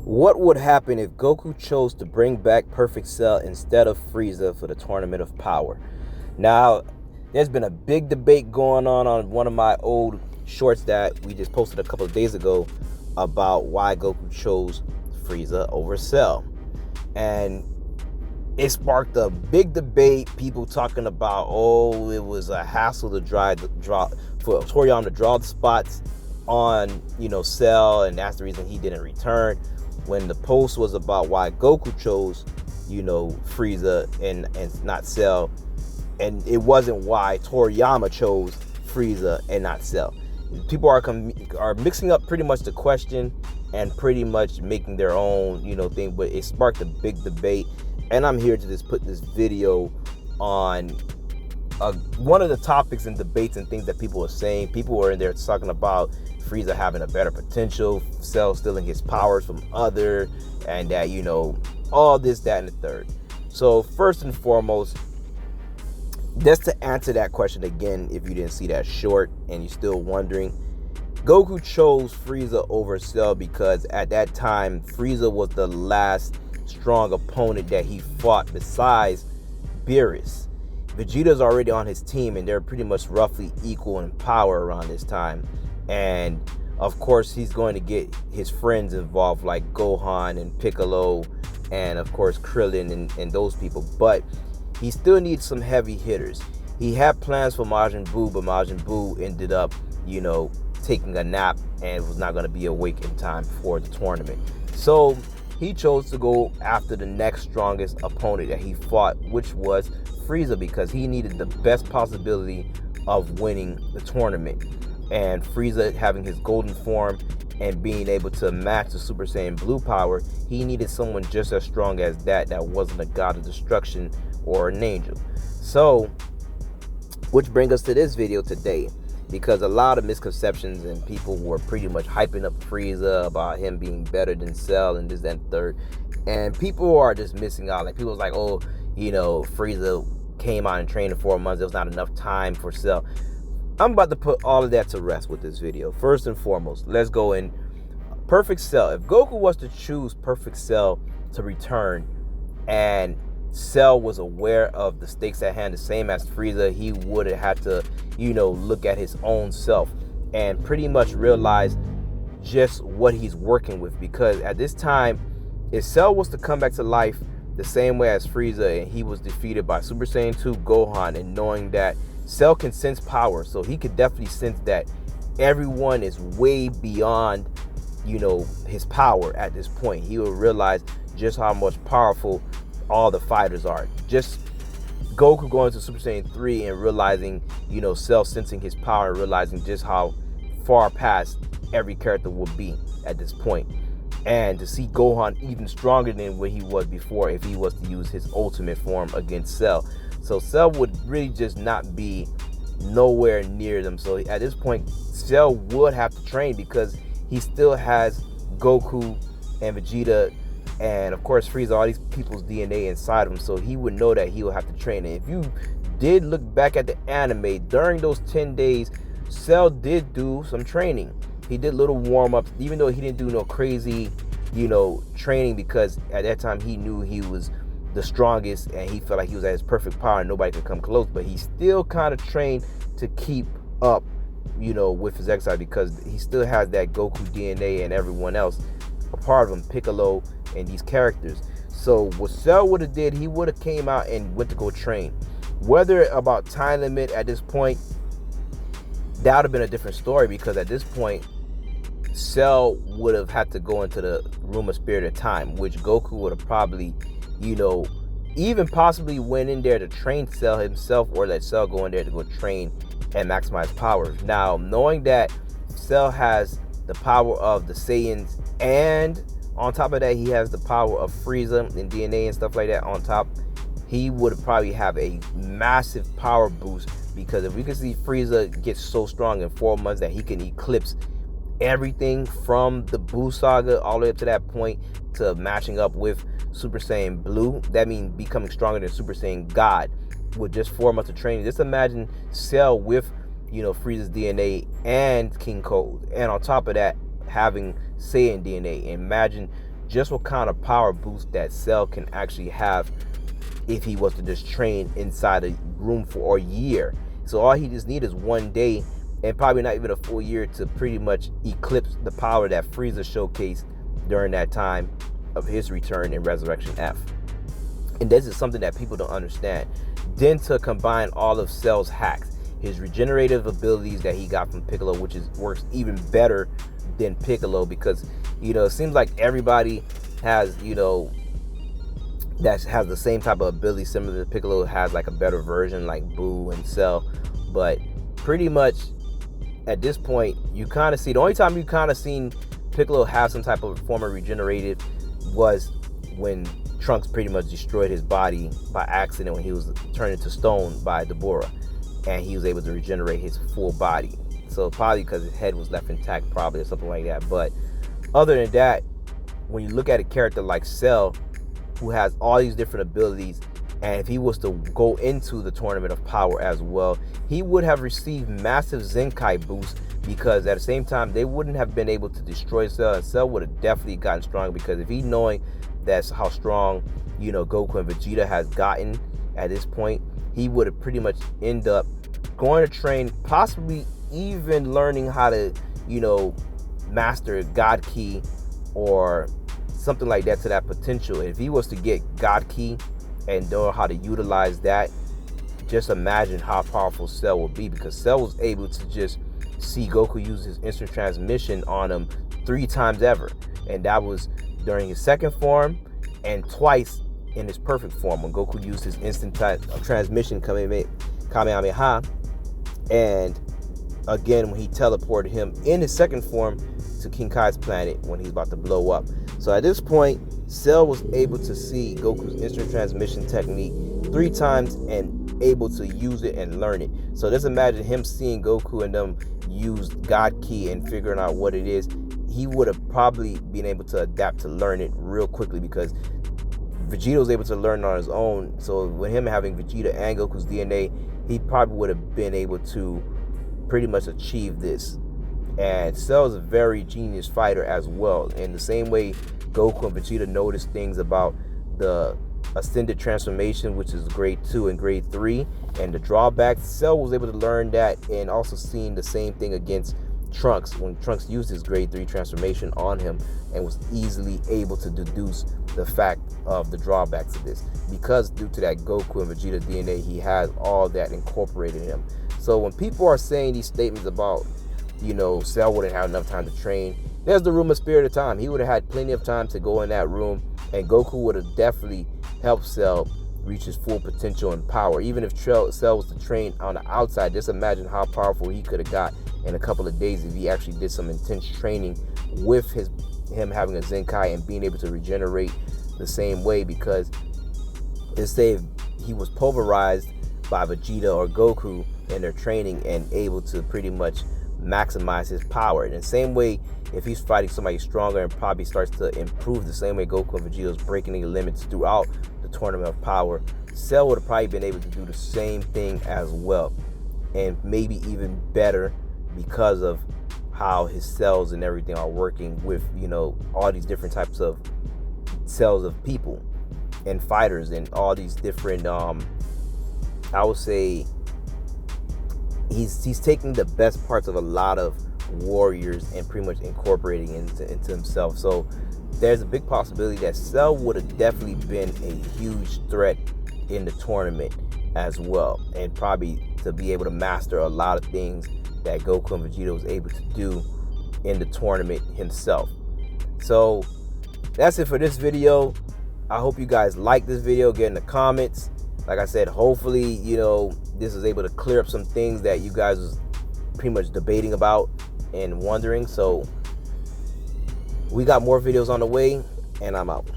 What would happen if Goku chose to bring back Perfect Cell instead of Frieza for the Tournament of Power? Now, there's been a big debate going on one of my old shorts that we just posted a couple of days ago about why Goku chose Frieza over Cell. And it sparked a big debate, people talking about, oh, it was a hassle to draw for Toriyama to draw the spots on, Cell, and that's the reason he didn't return. When the post was about why Goku chose, Frieza and not Cell, and it wasn't why Toriyama chose Frieza and not Cell. People are mixing up pretty much the question and pretty much making their own, thing, but it sparked a big debate, and I'm here to just put this video on one of the topics and debates and things that people are saying. People were in there talking about Frieza having a better potential, Cell stealing his powers from other, and that, all this, that, and the third. So first and foremost, just to answer that question again, if you didn't see that short and you're still wondering, Goku chose Frieza over Cell because at that time, Frieza was the last strong opponent that he fought besides Beerus. Vegeta's already on his team, and they're pretty much roughly equal in power around this time. And of course, he's going to get his friends involved, like Gohan and Piccolo, and of course Krillin and those people. But he still needs some heavy hitters. He had plans for Majin Buu, but Majin Buu ended up, taking a nap and was not going to be awake in time for the tournament. So he chose to go after the next strongest opponent that he fought, which was Frieza, because he needed the best possibility of winning the tournament. And Frieza having his golden form and being able to match the Super Saiyan Blue power, he needed someone just as strong as that wasn't a god of destruction or an angel. So, which brings us to this video today, because a lot of misconceptions and people were pretty much hyping up Frieza about him being better than Cell and this and third, and people are just missing out. Like, people's like, oh, Frieza came out and trained in 4 months, there was not enough time for Cell. I'm about to put all of that to rest with this video. First and foremost, let's go in. Perfect Cell. If Goku was to choose Perfect Cell to return, and Cell was aware of the stakes at hand, the same as Frieza, he would have had to, look at his own self and pretty much realize just what he's working with. Because at this time, if Cell was to come back to life the same way as Frieza, and he was defeated by Super Saiyan 2 Gohan, and knowing that Cell can sense power, so he could definitely sense that everyone is way beyond, his power at this point. He will realize just how much powerful all the fighters are. Just Goku going to Super Saiyan 3 and realizing, Cell sensing his power, and realizing just how far past every character will be at this point. And to see Gohan even stronger than what he was before if he was to use his ultimate form against Cell. So Cell would really just not be nowhere near them. So at this point, Cell would have to train, because he still has Goku and Vegeta and of course Frieza, all these people's DNA inside of him. So he would know that he will have to train. And if you did look back at the anime, during those 10 days, Cell did do some training. He did little warm-ups, even though he didn't do no crazy, training, because at that time he knew he was the strongest and he felt like he was at his perfect power and nobody could come close. But he still kind of trained to keep up, with his exile, because he still has that Goku DNA and everyone else a part of him, Piccolo and these characters. So what Cell would have did, he would have came out and went to go train. Whether about time limit at this point, that would have been a different story, because at this point Cell would have had to go into the room of spirit of time, which Goku would have probably, even possibly went in there to train Cell himself, or let Cell go in there to go train and maximize powers. Now, knowing that Cell has the power of the Saiyans, and on top of that he has the power of Frieza and DNA and stuff like that on top, he would probably have a massive power boost. Because if we can see Frieza get so strong in 4 months that he can eclipse everything from the Buu saga all the way up to that point to matching up with Super Saiyan Blue, that means becoming stronger than Super Saiyan God with just 4 months of training. Just imagine Cell with, Frieza's DNA and King Cold, and on top of that having Saiyan DNA. Imagine just what kind of power boost that Cell can actually have if he was to just train inside a room for a year. So all he just needs is 1 day, and probably not even a full year, to pretty much eclipse the power that Frieza showcased during that time of his return in Resurrection F. And this is something that people don't understand. Then to combine all of Cell's hacks, his regenerative abilities that he got from Piccolo, which works even better than Piccolo, because it seems like everybody has that has the same type of ability similar to Piccolo, has like a better version like Boo and Cell. But pretty much at this point, you kind of see, the only time you kind of seen Piccolo have some type of form of regenerative was when Trunks pretty much destroyed his body by accident when he was turned into stone by Deborah, and he was able to regenerate his full body. So probably because his head was left intact, probably, or something like that. But other than that, when you look at a character like Cell, who has all these different abilities, and if he was to go into the Tournament of Power as well, he would have received massive Zenkai boosts, because at the same time they wouldn't have been able to destroy Cell, and Cell would have definitely gotten stronger, because if he knowing that's how strong Goku and Vegeta has gotten at this point, he would have pretty much end up going to train, possibly even learning how to master God Ki or something like that to that potential. If he was to get God Ki and know how to utilize that, just imagine how powerful Cell will be, because Cell was able to just see Goku use his instant transmission on him 3 times ever, and that was during his second form and twice in his perfect form when Goku used his instant transmission Kamehameha, and again when he teleported him in his second form to King Kai's planet when he's about to blow up. So at this point, Cell was able to see Goku's instant transmission technique 3 times and able to use it and learn it. So just imagine him seeing Goku and them use God Ki and figuring out what it is. He would have probably been able to adapt to learn it real quickly, because Vegeta was able to learn on his own. So with him having Vegeta and Goku's DNA, he probably would have been able to pretty much achieve this. And Cell is a very genius fighter as well. In the same way Goku and Vegeta noticed things about the Ascended transformation, which is grade 2 and grade 3, and the drawbacks, Cell was able to learn that, and also seeing the same thing against Trunks when Trunks used his grade 3 transformation on him, and was easily able to deduce the fact of the drawbacks of this, because due to that Goku and Vegeta DNA, he has all that incorporated in him. So when people are saying these statements about Cell wouldn't have enough time to train, there's the room of Spirit of Time. He would have had plenty of time to go in that room, and Goku would have definitely helped Cell reach his full potential and power. Even if Cell was to train on the outside, just imagine how powerful he could have got in a couple of days if he actually did some intense training with him having a Zenkai and being able to regenerate the same way. Because let's say he was pulverized by Vegeta or Goku in their training and able to pretty much maximize his power. In the same way, if he's fighting somebody stronger and probably starts to improve the same way Goku and Vegeta is breaking the limits throughout the Tournament of Power, Cell would have probably been able to do the same thing as well, and maybe even better, because of how his cells and everything are working with all these different types of cells of people and fighters, and all these different I would say he's taking the best parts of a lot of warriors and pretty much incorporating into himself. So there's a big possibility that Cell would have definitely been a huge threat in the tournament as well, and probably to be able to master a lot of things that Goku and Vegeta was able to do in the tournament himself. So that's it for this video. I hope you guys like this video. Get in the comments. Like I said, hopefully this is able to clear up some things that you guys was pretty much debating about and wondering. So we got more videos on the way, and I'm out.